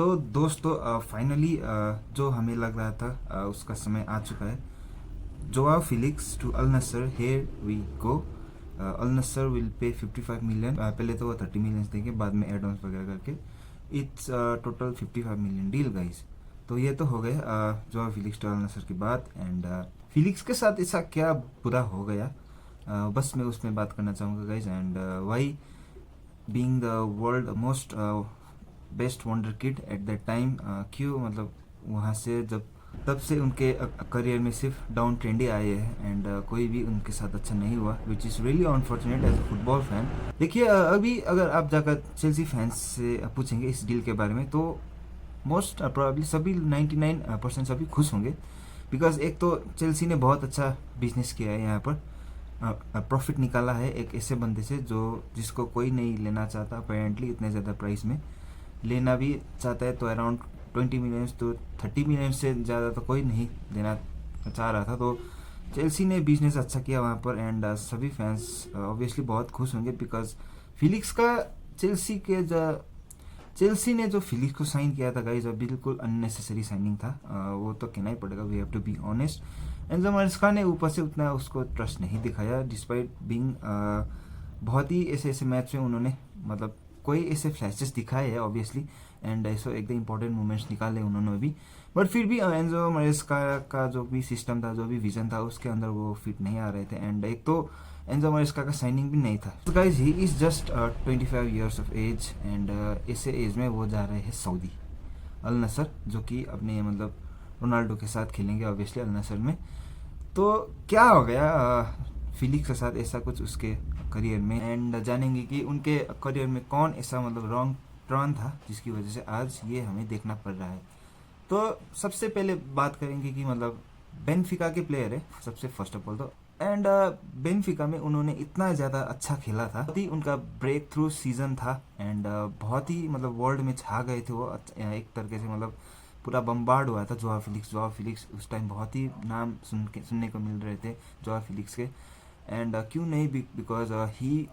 तो दोस्तों फाइनली जो हमें लग रहा था उसका समय आ चुका है। Joao Felix to Al Nassr, here we go. Al Nassr will pay 55 million. पहले तो वो 30 मिलियन देंगे, बाद में एड ऑन्स वगैरह करके it's total 55 million deal guys. तो ये तो हो गए जोआओ फिलिक्स टू अल नस्सर की बात। एंड फिलिक्स के साथ ऐसा क्या बुरा हो गया, बस मैं उसमें बात करना चाहूँगा guys. And why being the world most best wonder kid at that time, क्यों मतलब वहाँ से जब तब से उनके करियर में सिर्फ डाउन ट्रेंड ही आए हैं। एंड कोई भी उनके साथ अच्छा नहीं हुआ, which is really unfortunate as a football fan. देखिए अभी अगर आप जाकर चेल्सी फैंस से पूछेंगे इस डील के बारे में, तो मोस्ट प्रोबेबली सभी 99% सभी खुश होंगे। बिकॉज एक तो चेल्सी ने बहुत अच्छा बिजनेस किया है, यहाँ पर प्रॉफिट निकाला है एक ऐसे बंदे से जो जिसको कोई नहीं लेना चाहता अपेरेंटली इतने ज़्यादा प्राइस में। लेना भी चाहता है तो अराउंड 20 मिलियन, तो 30 मिलियन से ज़्यादा तो कोई नहीं देना चाह रहा था। तो चेल्सी ने बिजनेस अच्छा किया वहाँ पर। एंड सभी फैंस ऑब्वियसली बहुत खुश होंगे बिकॉज फिलिक्स का चेल्सी ने जो फिलिक्स को साइन किया था गाइज, बिल्कुल अननेसेसरी साइनिंग था। वो तो कहना ही पड़ेगा, we have to be honest. Enzo Maresca ने ऊपर से उतना उसको ट्रस्ट नहीं दिखाया, डिस्पाइट बीइंग बहुत ही ऐसे ऐसे मैच में उन्होंने मतलब कोई ऐसे फ्लैशेस दिखाए हैं ऑब्वियसली। एंड ऐसे एकदम इंपॉर्टेंट मोमेंट्स निकाले उन्होंने भी। बट फिर भी एंजो मारेस्का का जो भी सिस्टम था, जो भी विजन था, उसके अंदर वो फिट नहीं आ रहे थे। एंड एक तो एंजो मारेस्का का साइनिंग भी नहीं था। तो guys he is just 25 years of age. And ऐसे एज में वो जा रहे हैं सऊदी अल नसर, जो कि अपने मतलब रोनाल्डो के साथ खेलेंगे ऑब्वियसली अल नसर में। तो क्या हो गया फिलिक्स के साथ ऐसा कुछ उसके करियर में, एंड जानेंगे कि उनके करियर में कौन ऐसा मतलब रॉन्ग टर्न था जिसकी वजह से आज ये हमें देखना पड़ रहा है। तो सबसे पहले बात करेंगे कि मतलब बेनफिका के प्लेयर है सबसे फर्स्ट ऑफ ऑल तो। एंड बेनफिका में उन्होंने इतना ज़्यादा अच्छा खेला था, बहुत ही उनका ब्रेक थ्रू सीजन था। एंड बहुत ही मतलब वर्ल्ड में छा गए थे वो एक तरीके से, मतलब पूरा बम्बार्ड हुआ था जोआ फिलिक्स उस टाइम बहुत ही नाम सुनने को मिल रहे थे जोआ फिलिक्स के। एंड क्यों नहीं, बिकॉज ही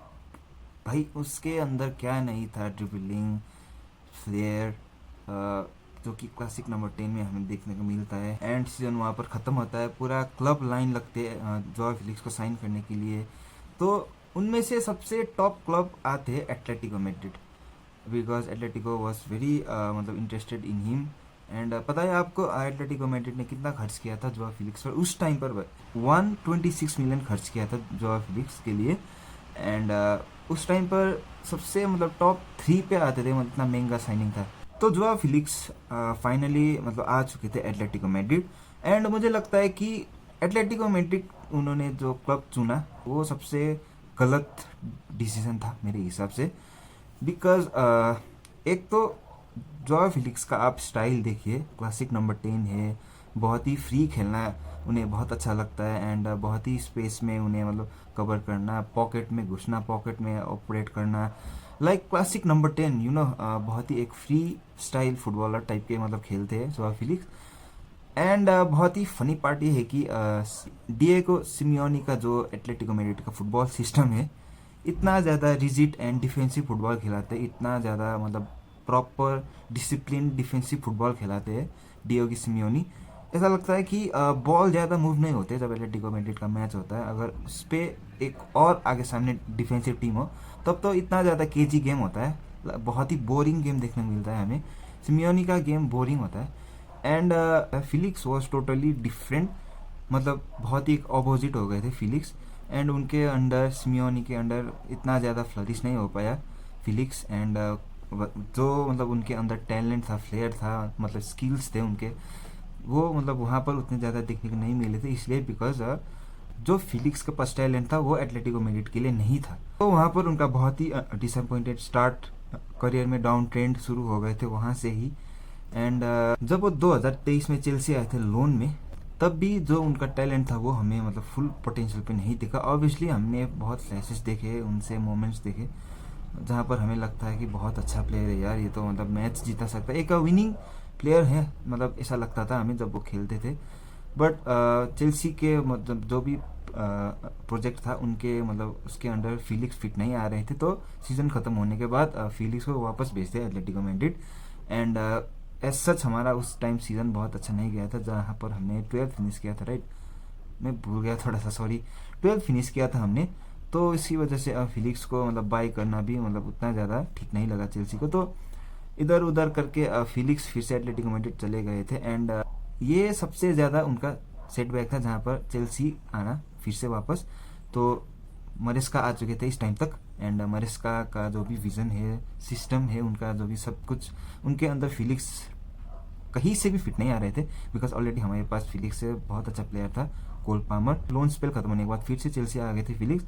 भाई उसके अंदर क्या नहीं था, ड्रिबलिंग, फ्लेयर, जो कि क्लासिक नंबर 10 में हमें देखने को मिलता है। एंड सीजन वहाँ पर ख़त्म होता है, पूरा क्लब लाइन लगते हैं जोआ फिलिक्स को साइन करने के लिए। तो उनमें से सबसे टॉप क्लब आते हैं Atletico Madrid, because Atletico was very मतलब इंटरेस्टेड इन हिम। एंड पता है आपको एटलेटिको मैड्रिड ने कितना खर्च किया था जोआ फिलिक्स पर उस टाइम पर? 126 मिलियन खर्च किया था जोआ फिलिक्स के लिए। एंड उस टाइम पर सबसे मतलब टॉप 3 पे आते थे, मतलब इतना महंगा साइनिंग था। तो जोआ फिलिक्स फाइनली मतलब आ चुके थे एटलेटिको मैड्रिड। एंड मुझे लगता है कि एटलेटिको मैड्रिड उन्होंने जो क्लब चुना वो सबसे गलत डिसीजन था मेरे हिसाब से। बिकॉज एक तो जोआ फिलिक्स का आप स्टाइल देखिए, क्लासिक नंबर 10 है, बहुत ही फ्री खेलना उन्हें बहुत अच्छा लगता है। एंड बहुत ही स्पेस में उन्हें मतलब कवर करना, पॉकेट में घुसना, पॉकेट में ऑपरेट करना, like classic number 10 you know. बहुत ही एक फ्री स्टाइल फुटबॉलर टाइप के मतलब खेलते हैं जोआ फिलिक्स। एंड बहुत ही फनी पार्ट ये है कि डिएगो सिमियोनी का जो एटलेटिको मैड्रिड का फुटबॉल सिस्टम है, इतना ज़्यादा रिजिड एंड डिफेंसिव फुटबॉल खिलाते हैं, इतना ज़्यादा मतलब प्रॉपर डिसिप्लिन डिफेंसिव फुटबॉल खिलाते हैं डिएगो सिमियोनी। ऐसा लगता है कि बॉल ज़्यादा मूव नहीं होते जब एटलेटिको मैड्रिड का मैच होता है। अगर उस पर एक और आगे सामने डिफेंसिव टीम हो तब तो इतना ज़्यादा केजी गेम होता है, बहुत ही बोरिंग गेम देखने को मिलता है हमें। सिमियोनी का गेम बोरिंग होता है। And Felix was totally different, मतलब बहुत ही एक अपोजिट हो गए थे फिलिक्स। एंड उनके अंडर सिमियोनी के अंडर इतना ज़्यादा फ्लरिश नहीं हो पाया फिलिक्स। एंड जो मतलब उनके अंदर टैलेंट था, फ्लेयर था, मतलब स्किल्स थे उनके, वो मतलब वहाँ पर उतने ज़्यादा देखने को नहीं मिले थे। इसलिए बिकॉज जो फिलिक्स के पास टैलेंट था वो एटलेटिको मैड्रिड के लिए नहीं था। तो वहाँ पर उनका बहुत ही डिसअपॉइंटेड स्टार्ट, करियर में डाउन ट्रेंड शुरू हो गए थे वहाँ से ही। एंड जब वो 2023 में चेल्सी आए थे लोन में, तब भी जो उनका टैलेंट था वो हमें मतलब फुल पोटेंशियल पे नहीं दिखा। ऑब्वियसली हमने बहुत फ्लैशेस देखे, उनसे मोमेंट्स देखे जहाँ पर हमें लगता है कि बहुत अच्छा प्लेयर है यार, ये तो मतलब मैच जीता सकता है, एक विनिंग प्लेयर है, मतलब ऐसा लगता था हमें जब वो खेलते थे। बट चेल्सी के मतलब जो भी प्रोजेक्ट था उनके मतलब उसके अंडर फिलिक्स फिट नहीं आ रहे थे। तो सीज़न ख़त्म होने के बाद फिलिक्स को वापस भेजते हैं Atletico Madrid. And as such हमारा उस टाइम सीज़न बहुत अच्छा नहीं गया था, जहाँ पर हमने 12th फिनिश किया था, राइट, मैं भूल गया थोड़ा सा, सॉरी, 12th फिनिश किया था हमने। तो इसी वजह से फिलिक्स को मतलब बाई करना भी मतलब उतना ज़्यादा ठीक नहीं लगा चेल्सी को। तो इधर उधर करके फिलिक्स फिर से एटलेटिको मैड्रिड चले गए थे, एंड ये सबसे ज़्यादा उनका सेटबैक था, जहाँ पर चेल्सी आना फिर से वापस। तो मरेस्का आ चुके थे इस टाइम तक, एंड मरेस्का का जो भी विज़न है, सिस्टम है, उनका जो भी सब कुछ, उनके अंदर फिलिक्स कहीं से भी फिट नहीं आ रहे थे, बिकॉज ऑलरेडी हमारे पास फिलिक्स से बहुत अच्छा प्लेयर था, कोल पामर। लोन स्पेल खत्म होने के बाद फिर से चेल्सी आ गए थे फिलिक्स,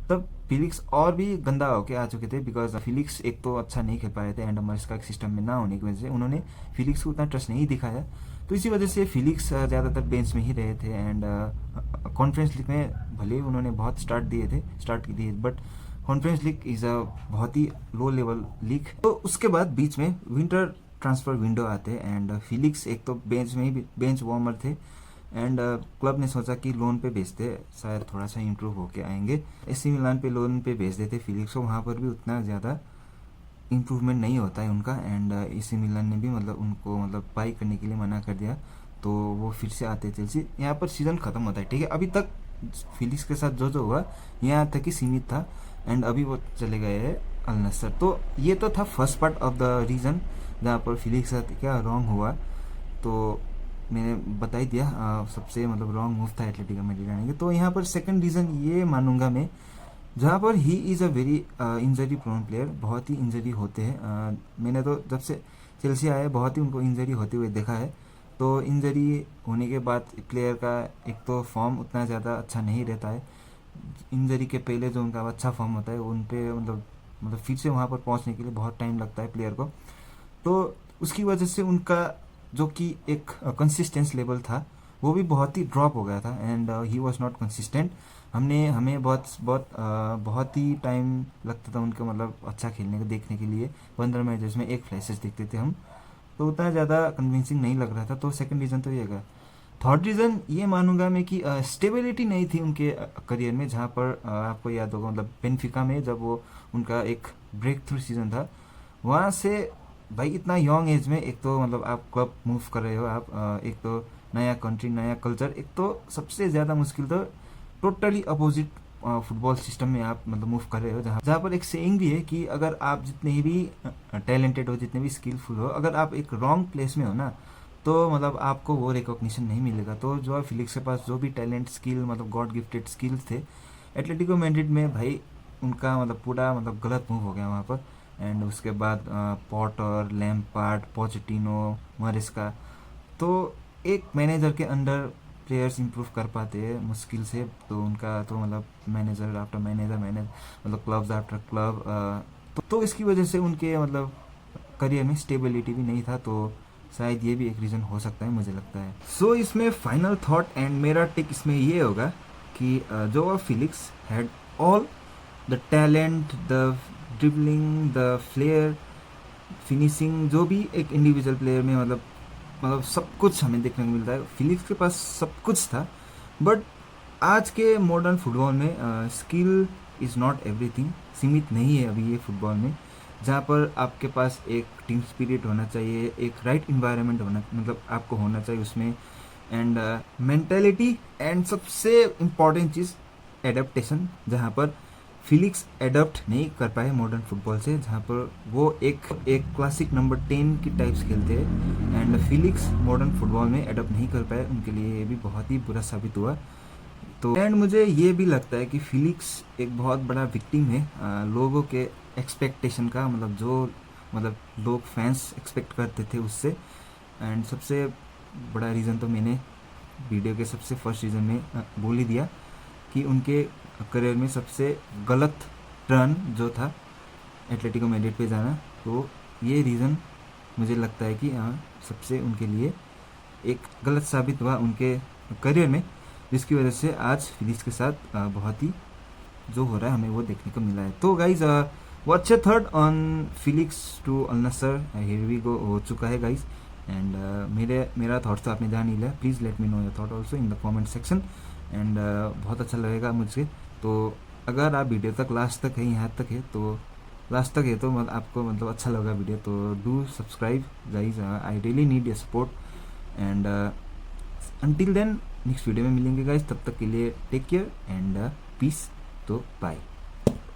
तब फिलिक्स और भी गंदा होके आ चुके थे, बिकॉज फिलिक्स एक तो अच्छा नहीं खेल पा रहे थे, एंड मरेस्का के सिस्टम में ना होने की वजह से उन्होंने फिलिक्स को उतना ट्रस्ट नहीं दिखाया। तो इसी वजह से फिलिक्स ज़्यादातर बेंच में ही रहे थे, एंड कॉन्फ्रेंस लीग में भले उन्होंने बहुत स्टार्ट की थी, but conference league is a बहुत ही लो लेवल लीग। तो उसके बाद बीच में विंटर ट्रांसफ़र विंडो आते, एंड फिलिक्स एक तो बेंच में ही बेंच वार्मर थे, एंड क्लब ने सोचा कि लोन पे भेजते, शायद थोड़ा सा इम्प्रूव होके आएंगे। एसी मिलान पे लोन पे भेज देते फिलिक्स को, वहाँ पर भी उतना ज़्यादा इम्प्रूवमेंट नहीं होता है उनका, एंड एसी मिलान ने भी मतलब उनको मतलब बाई करने के लिए मना कर दिया। तो वो फिर से आते चेल्सी, यहाँ पर सीज़न ख़त्म होता है, ठीक है। अभी तक फिलिक्स के साथ जो हुआ यहाँ तक ही सीमित था, एंड अभी वो चले गए हैं अल नस्सर। तो ये तो था first part of the reason जहाँ पर फिलिक्स के साथ क्या रॉन्ग हुआ, तो मैंने बता ही दिया। सबसे मतलब रॉन्ग मूव था एटलेटिको मैड्रिड आने के। तो यहाँ पर सेकंड रीज़न ये मानूंगा मैं, जहाँ पर he is a very injury prone player, बहुत ही इंजरी होते हैं। मैंने तो जब से चेल्सी आया है बहुत ही उनको इंजरी होते हुए देखा है। तो इंजरी होने के बाद प्लेयर का एक तो फॉर्म उतना ज़्यादा अच्छा नहीं रहता है, इंजरी के पहले जो उनका अच्छा फॉर्म होता है उन पे मतलब फिर से वहाँ पर पहुँचने के लिए बहुत टाइम लगता है प्लेयर को। तो उसकी वजह से उनका जो कि एक कंसिस्टेंस लेवल था वो भी बहुत ही ड्रॉप हो गया था, and he was not consistent. हमें बहुत ही टाइम लगता था उनको मतलब अच्छा खेलने को देखने के लिए, 15 मैचेस में एक फ्लैशेस देखते थे हम, तो उतना ज़्यादा कन्विंसिंग नहीं लग रहा था। तो सेकंड रीज़न तो ये है। थर्ड रीज़न ये मानूंगा मैं कि स्टेबिलिटी नहीं थी उनके करियर में, जहाँ पर आपको याद होगा मतलब बेनफिका में जब वो उनका एक ब्रेक थ्रू सीजन था, वहाँ से भाई इतना यंग एज में एक तो मतलब आप क्लब मूव कर रहे हो, आप एक तो नया कंट्री, नया कल्चर, एक तो सबसे ज़्यादा मुश्किल तो टोटली अपोजिट फुटबॉल सिस्टम में आप मतलब मूव कर रहे हो, जहाँ पर एक सेइंग भी है कि अगर आप जितने भी टैलेंटेड हो, जितने भी स्किलफुल हो, अगर आप एक रॉन्ग प्लेस में हो ना, तो मतलब आपको वो रिकॉग्निशन नहीं मिलेगा। तो जो है फिलिक्स के पास जो भी टैलेंट, स्किल, मतलब गॉड गिफ्टेड स्किल्स थे, एटलेटिको मैड्रिड में भाई उनका मतलब पूरा मतलब गलत मूव हो गया वहाँ पर। एंड उसके बाद पॉटर, लैम्पार्ड, पोचेटिनो, मरेस्का, तो एक मैनेजर के अंडर प्लेयर्स इंप्रूव कर पाते हैं मुश्किल से। तो उनका तो मतलब मैनेजर आफ्टर मैनेजर मतलब क्लब्स आफ्टर क्लब, तो इसकी वजह से उनके मतलब करियर में स्टेबिलिटी भी नहीं था। तो शायद ये भी एक रीज़न हो सकता है, मुझे लगता है। सो इसमें फाइनल थॉट एंड मेरा टिक इसमें ये होगा कि जो Felix had all the talent, the dribbling, the flair, finishing, जो भी एक इंडिविजुअल प्लेयर में मतलब सब कुछ हमें देखने को मिलता है, फिलिक्स के पास सब कुछ था। बट आज के मॉडर्न फुटबॉल में स्किल इज़ नॉट एवरीथिंग, सीमित नहीं है अभी ये फुटबॉल में, जहाँ पर आपके पास एक टीम स्पिरिट होना चाहिए, एक राइट इन्वायरमेंट होना मतलब आपको होना चाहिए उसमें, एंड मेंटालिटी, एंड सबसे इम्पॉर्टेंट चीज़ एडेप्टेशन, जहाँ पर फिलिक्स एडप्ट नहीं कर पाए मॉडर्न फुटबॉल से, जहाँ पर वो एक क्लासिक नंबर 10 की टाइप्स खेलते हैं, एंड फिलिक्स मॉडर्न फुटबॉल में एडप्ट नहीं कर पाए, उनके लिए ये भी बहुत ही बुरा साबित हुआ। तो एंड मुझे ये भी लगता है कि फिलिक्स एक बहुत बड़ा विक्टिम है लोगों के एक्सपेक्टेशन का, मतलब जो मतलब लोग फैंस एक्सपेक्ट करते थे उससे। एंड सबसे बड़ा रीज़न तो मैंने वीडियो के सबसे फर्स्ट रीज़न में बोल ही दिया कि उनके करियर में सबसे गलत टर्न जो था एटलेटिको मैड्रिड पे जाना, तो ये रीज़न मुझे लगता है कि सबसे उनके लिए एक गलत साबित हुआ उनके करियर में, जिसकी वजह से आज फिलिक्स के साथ बहुत ही जो हो रहा है हमें वो देखने को मिला है। तो guys what's your thought on Felix to Al Nassr, here we go हो चुका है गाइज, एंड मेरा थॉट्स तो आपने जान ही लिया। Please let me know your thought also in the comment section, and बहुत अच्छा लगेगा मुझे। तो अगर आप वीडियो तक लास्ट तक है, यहाँ तक है, तो लास्ट तक है तो आपको मतलब अच्छा लगा वीडियो तो do subscribe guys, I really need your support. And until then next video में मिलेंगे गाइज, तब तक के लिए टेक केयर एंड पीस। तो बाय।